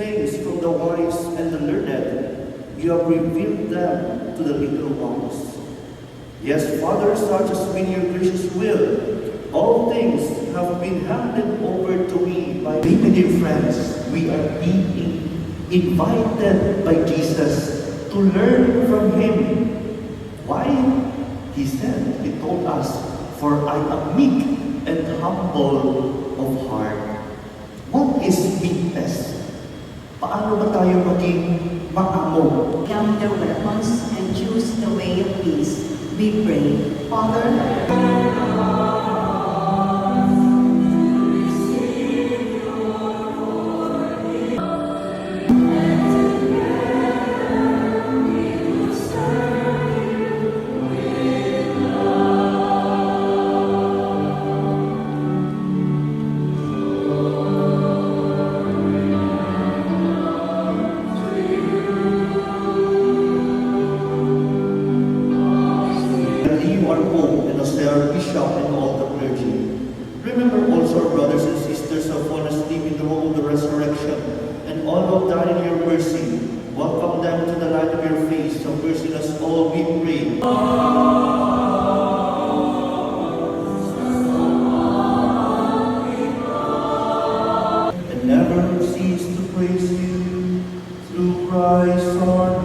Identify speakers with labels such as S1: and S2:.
S1: things from the wise and the learned, you have revealed them to the little ones. Yes, Father, such has been your gracious will. All things have been handed over to me by me. My dear friends, we are being invited by Jesus to learn from Him. Why? He said, He told us, "For I am meek and humble of heart." What is meekness? Paano ba tayo maging maamo?
S2: Become the weapons and choose the way of peace. We pray, Father,
S1: our bishop and all the clergy. Remember also our brothers and sisters who have fallen asleep in the hope of the resurrection, and all who have died in your mercy. Welcome them to the light of your face. Have mercy on us all, we pray. And never cease to praise you through Christ our